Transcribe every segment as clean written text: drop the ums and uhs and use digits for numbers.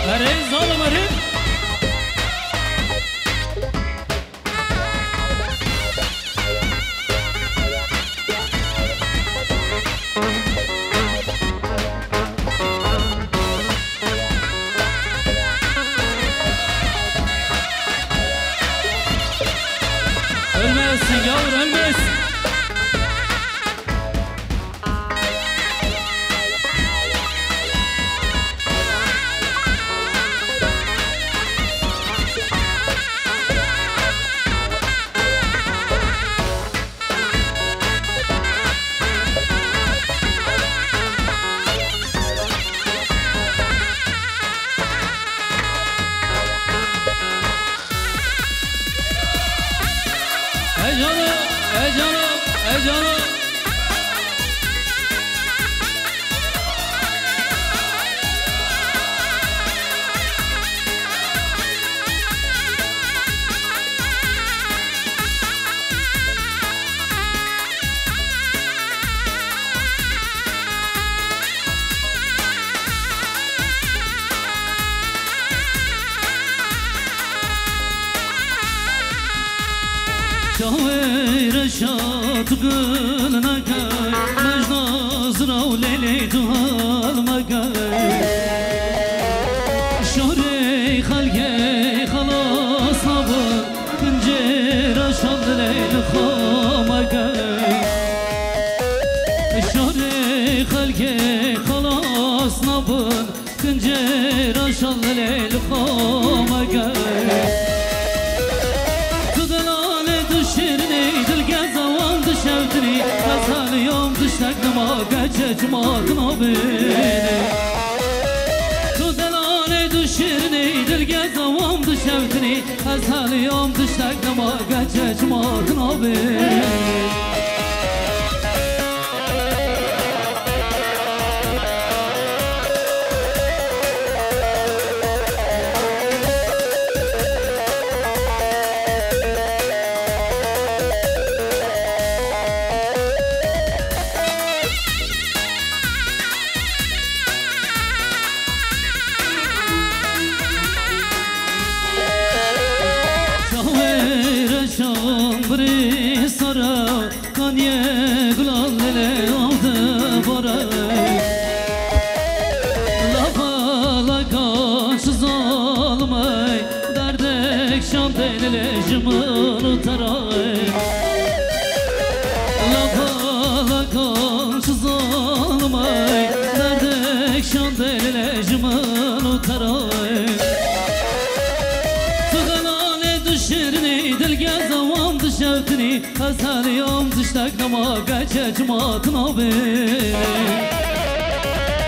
اري ظالم اري المس يور المس شاور شاد قل نکای مجناز رو لیلی تو حال مکای شوری خلقی خلاص نبود کنجر شاد لیل خامکای شوری خلقی خلاص نبود کنجر شاد لیل خامکای شوتني أسهل يوم تشتاق ما قجج ما تنابيني تدلاني تشيرني تلقى زوام تشوتني أسهل يوم تشتاق ما قجج ما تنابيني بری سرا کانیه گلال لی آده برای لفا لکاش ظالمای دردک شانتین لی جمال ترای لفا لکاش ظالمای دردک شانتین لی جمال ترای شوتني أسهل يوم تشتاق ما قجج ما تنابيني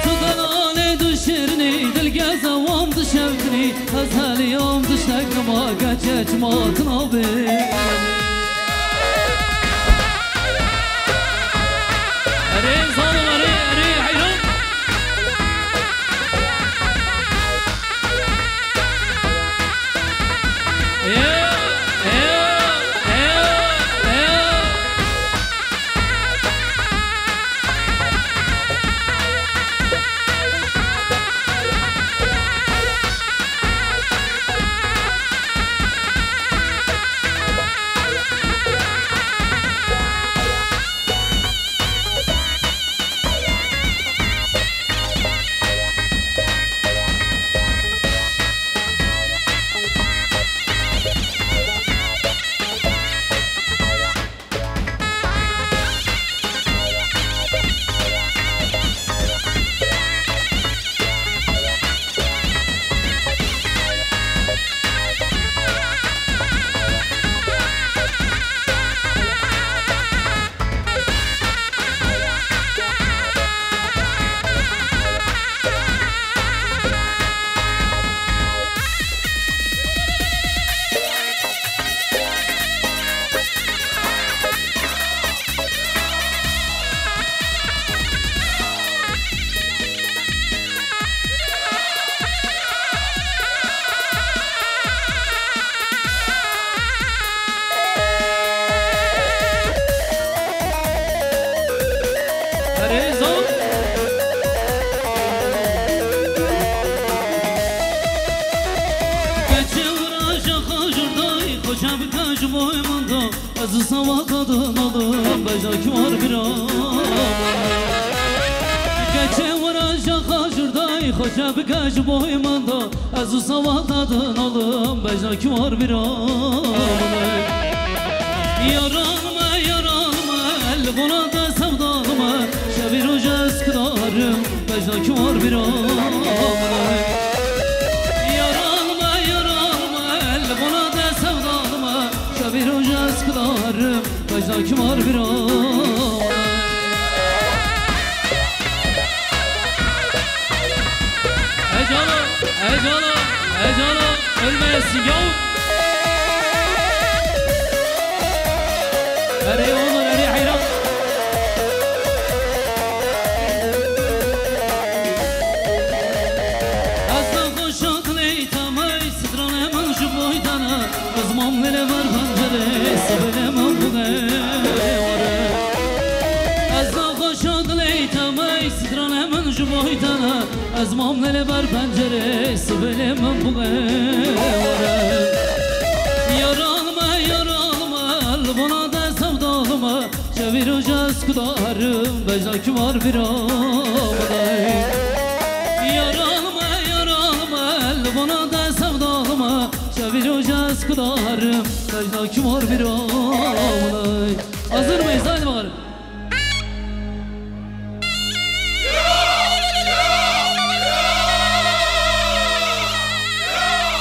تضلالي دشرني تلقى زوام تشوتني أسهل يوم تشتاق ما قجج ما تنابيني أري ظالم أري حيران azı sava kadın alım bejaki var bir geçe varacak hacırday hoca bir gece boymanda azı sava kadın alım bejaki var bir yaranma yaranma el buna da sevdalıma şebir hoca eskıdarım bejaki var bir bir hoca eskıdarım Bacdaki var bir Ecala ölmeyesin yav Eri oğlum eri hayran Azdan koşak leytamay Sidran hemen şu boydana Azmam vele var Sebelemem bu gevare Azdan koşan leytamay Sidran hemen şu boydana Azmam nele var pencere Sebelemem bu gevare Yaranma yaranma Buna da sevdalıma Çevir hoca eskıdarım Bejaki var bir ağabey Yaranma yaranma Buna da sevdalıma Çevir hoca eskıdarım Bejaki var bir ağabey Hazır mıyız? Hadi bakalım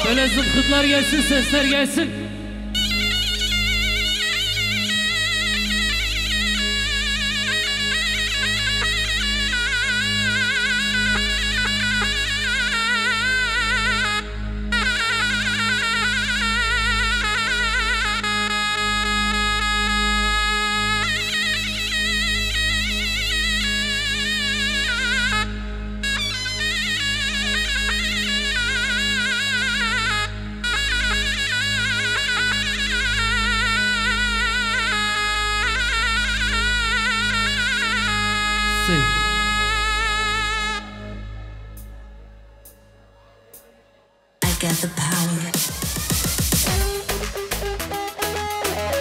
Şöyle zıpkıtlar gelsin, sesler gelsin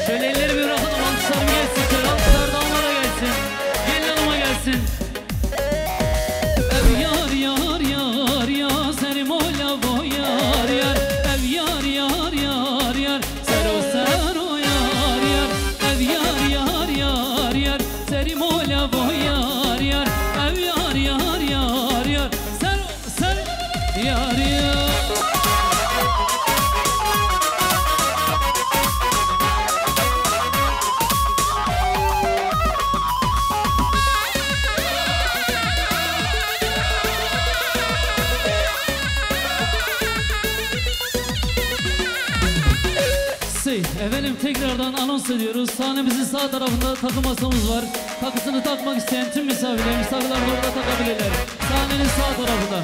Şöyle elleri bir bırakın alkışlarım gelsin Şöyle alkışlar damara gelsin Gelin hanıma gelsin Ev yar yar yar yar Serim ola bo yar yar Ev yar yar yar yar Sero sero yar yar Ev yar yar yar yar Serim ola bo yar yar Ev yar yar yar yar Sero sero yar yar Efendim tekrardan anons ediyoruz. Sahnemizin sağ tarafında takı masamız var. Takısını takmak isteyen tüm misafirlerimiz takılarını orada takabilirler. Sahnenin sağ tarafında.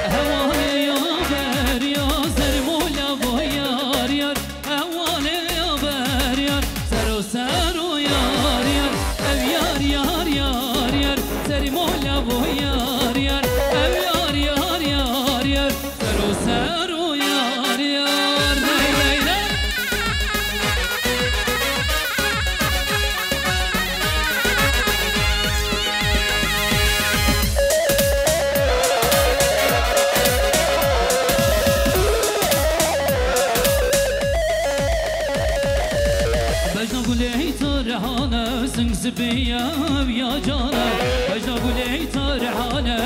Hevale ya ber ya serim ola boy yar yar. Hevale ya ber yar sero sero yar yar. Ev yar yar yar yar serim ola boy yar yar. Ev yar yar yar yar sero sero yar yar. زبيا ويا جانا بجنا قولي ترحانا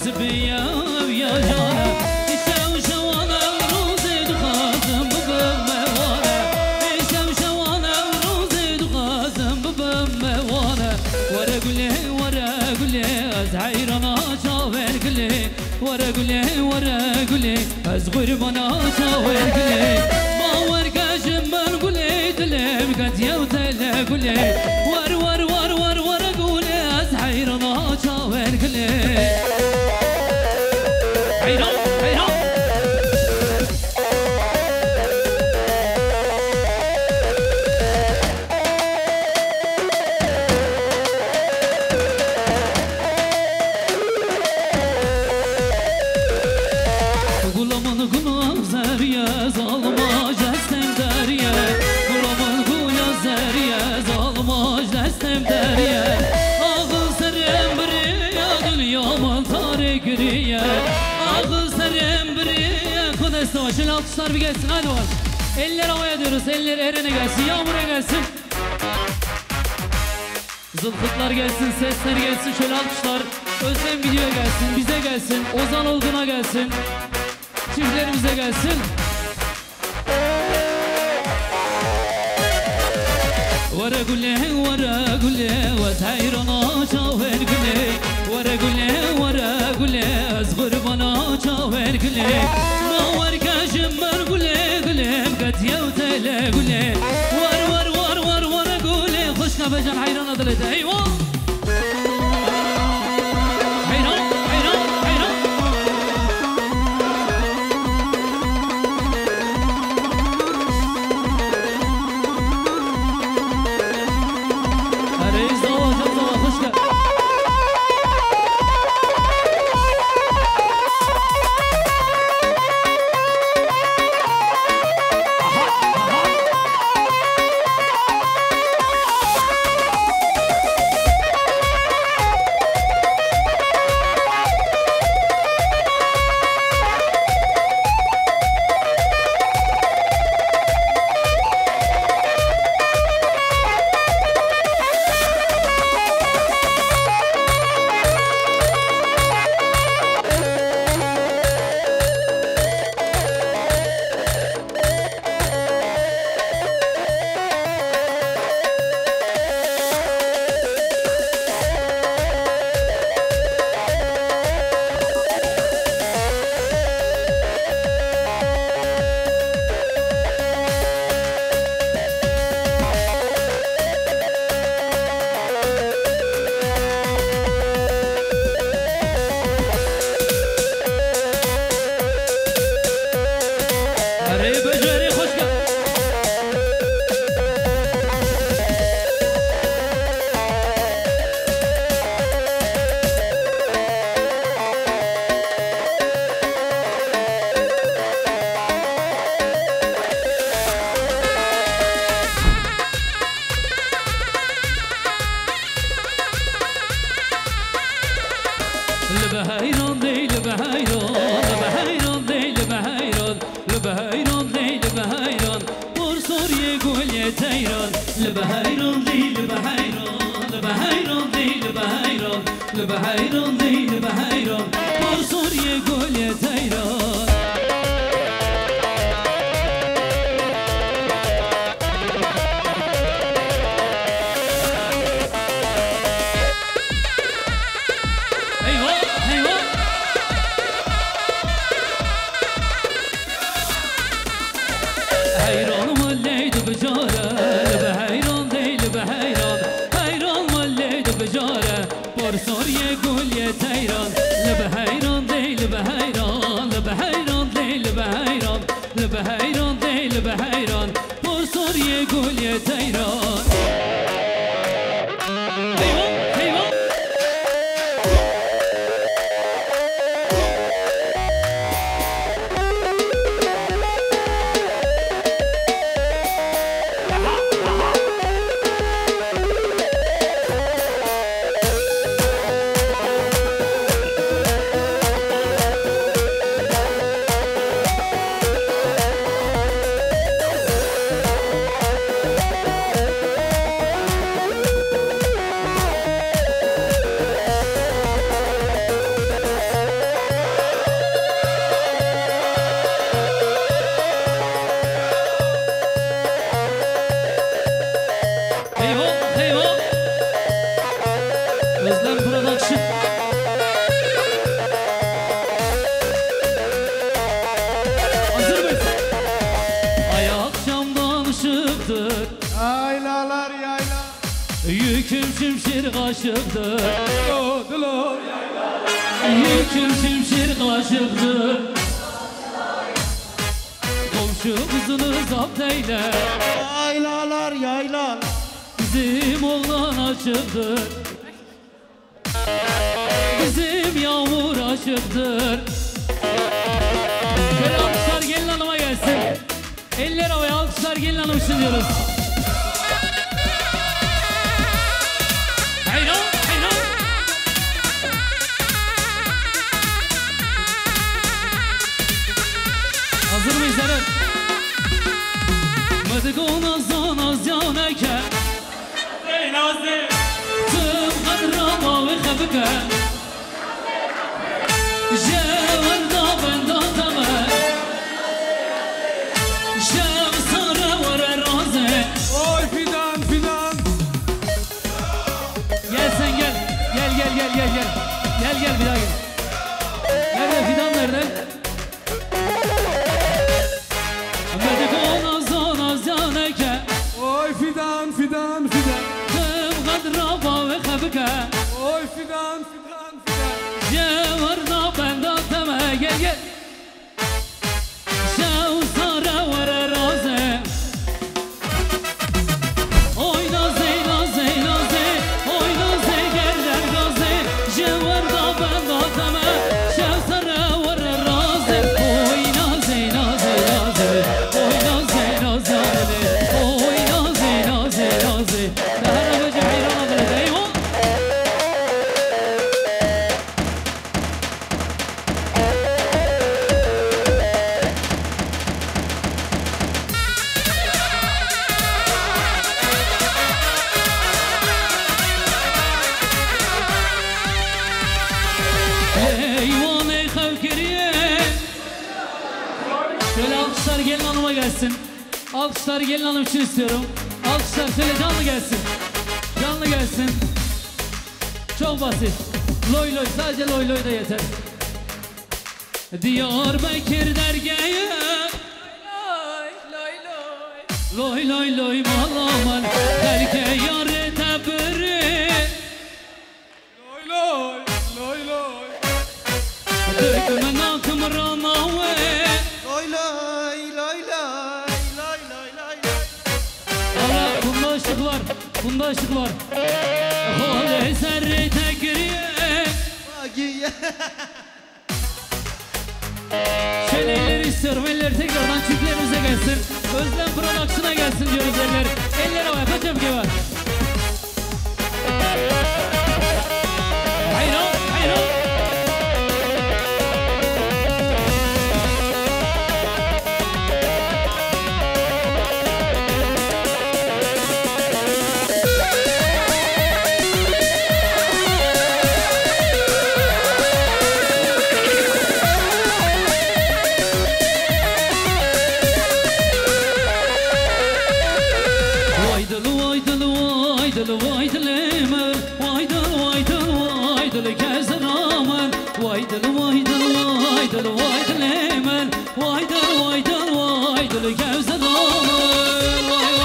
زبيا ويا جانا يشاو شوانا وروزي دخازم ببموانا يشاو شوانا وروزي دخازم ببموانا ورا قولي ازعيرنا شاور قولي ورا قولي ازغر بنا شاور قولي ما ورقاش من قولي تلم قد يوتلا قولي ور قولي ازعيرنا شاور قولي حيران Gulamın günah zeriye zalma jestem deriye Gulamın alkışlar bir gelsin hadi var. Eller havaya diyoruz. Eller Eren'e gelsin. Yağmur'a gelsin. Zılfıklar gelsin. Sesler gelsin. Şöyle alkışlar. Özlem Video'ya gelsin. Bize gelsin. Ozan Olgun'a gelsin. Çiftlerimize gelsin. ورا قولي ورا قولي وتعيرنا شاور قولي ورا قولي ورا قولي اصغر بنا شاور قولي نور كاشمر قولي قولي قد يوتلا قولي ور ور ور ور ور قولي خش كبجان حيران ضلت ايوه حيران حيران حيران Hazır mıyız? خبكه جاورنا بنداتمه شب ساره ور رازه Oy fidan fidan. Gel sen gel. Gel bir daha gel. Nerede fidan nerede? Medik ona zaneke Oy fidan fidan fidan. Kım kadraba ve kabike Oy fidan fidan fidan. Cevarna bendateme gel Şav sara vere raze Oyna zey Oyna zey geller gaze Cevarna bendateme Şav sara vere raze Oyna zey Oyna zey Kahrabancı hayran adını deyim Eyvane kavkeriye Şöyle alkışlar gelin hanıma gelsin. Alkışlar gelin hanım için istiyorum. Alkışlar şöyle canlı gelsin. Canlı gelsin. Çok basit. Loy loy sadece loy loy da yeter. Diyarbakır dergeye Loy loy loy malaman Terke yar tebri Loy loy loy loy. Dökümün akım ranawe Loy loy loy loy loy loy loy. Ara bunda ışık var. Hole zerre tekriye Magiye. Şöyle elleri istiyorum. Elleri tekrardan çiftlerimize gelsin. Özlem Production'a gelsin diyoruz eller. Eller havaya kaç öpke var. Hayran. Vaydıl kezen aman Vaydıl emen Vaydıl kezen aman Vay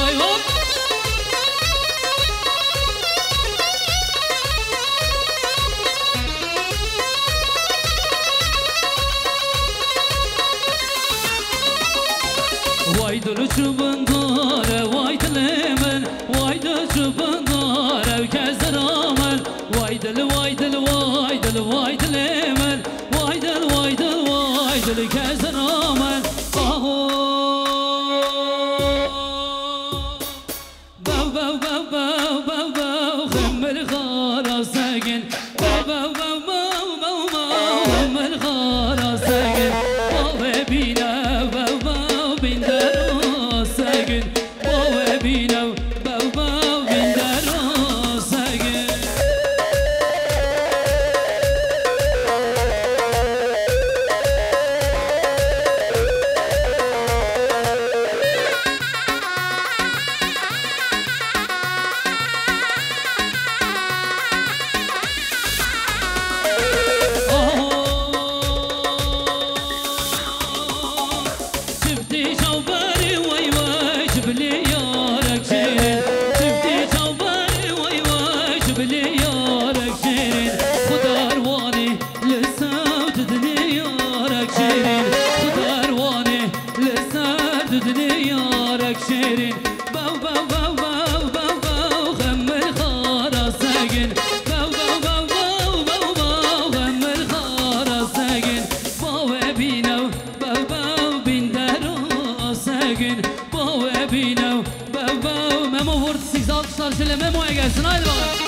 Vaydıl çubundare Vaydıl emen Vaydıl çubundare kezen aman Vaydıl emen Vaydıl kezen aman Bav Hemmel khara sagin Bav Hemmel khara sagin Bav bina Bav bin daro sagin Bav bina Bav bin daro sagin Memo vurdu 8 alkışlar şöyle Memo'ya gelsin haydi bakalım.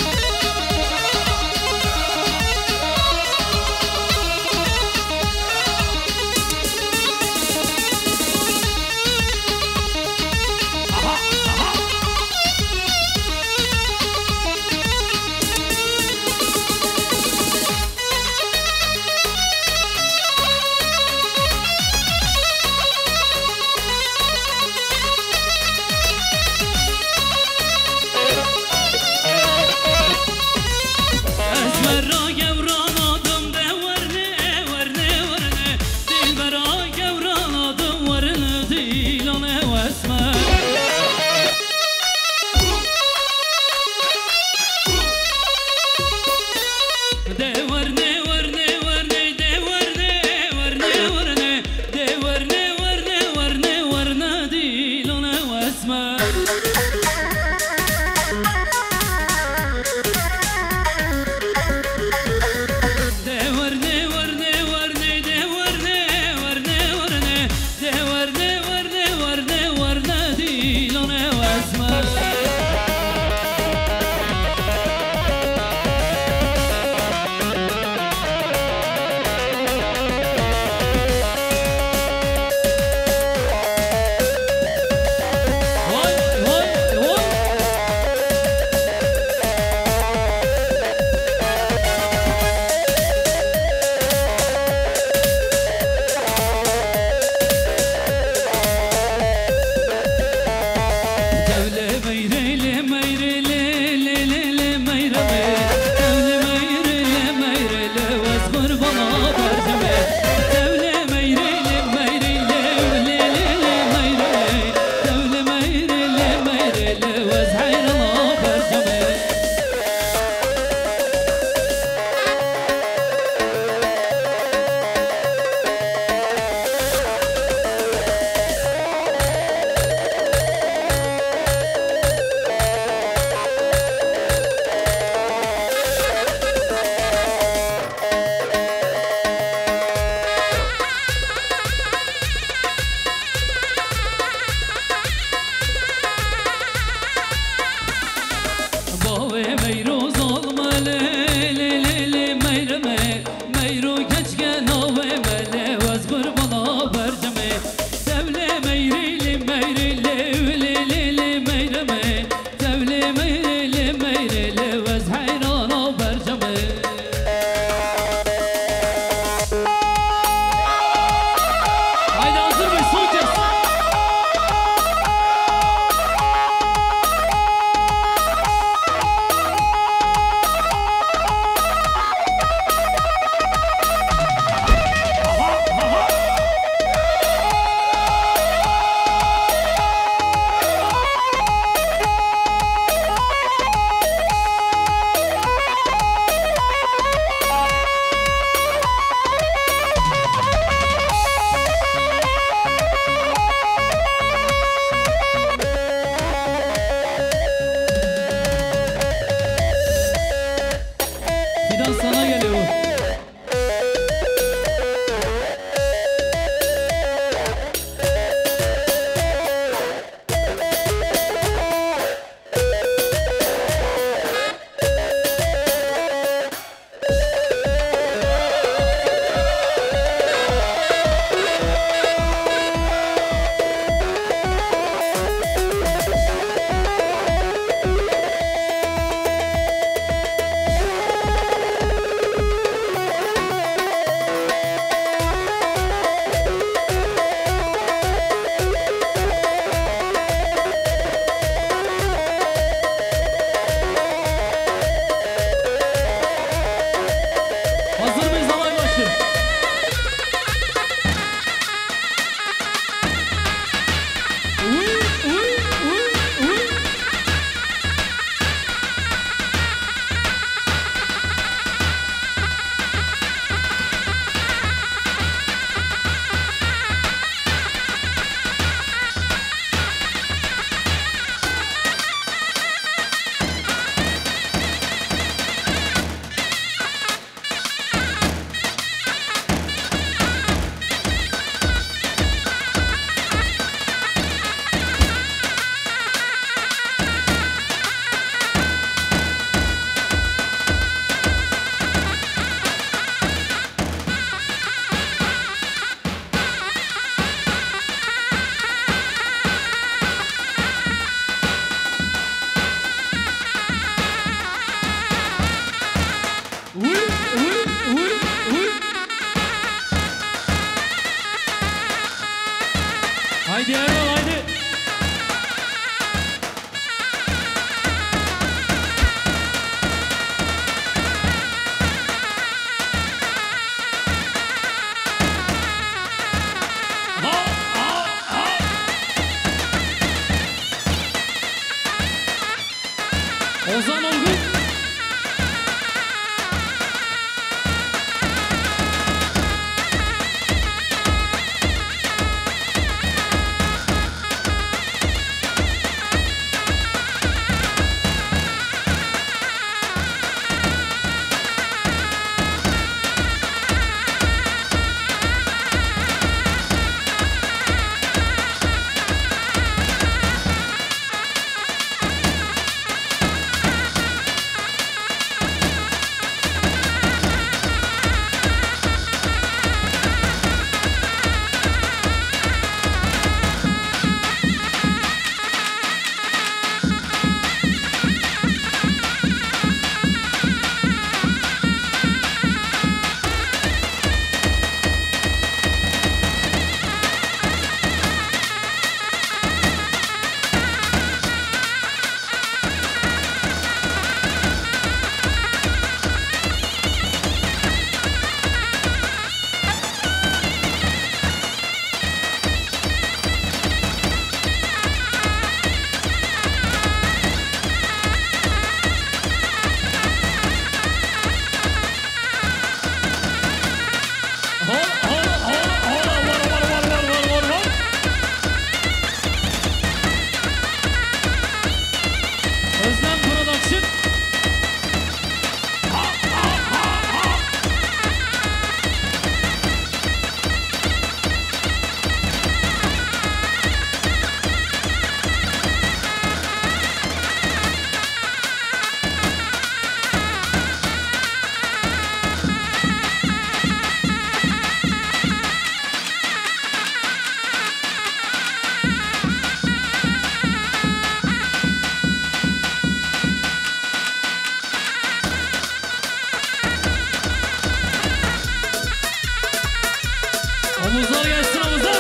Omuzlar gelsin omuzlar.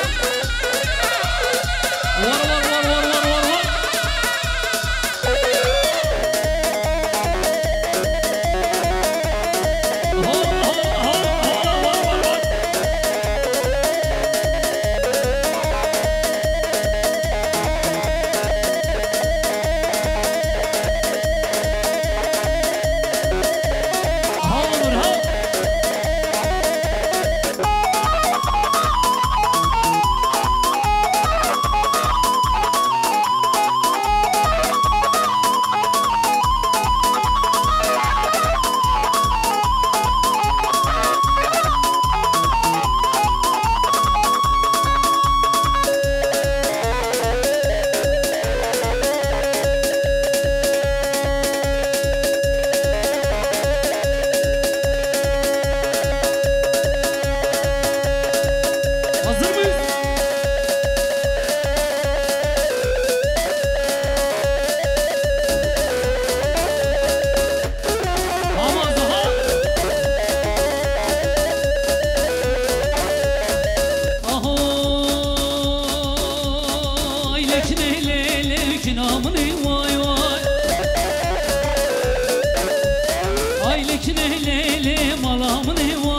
Var var var var var var var. Ho ho ho ho var var var. Ha olur ha. Hazır mıyız? Ama daha. Ahoy lekne lelek namını vay vay. Ay lekne lele malamını vay.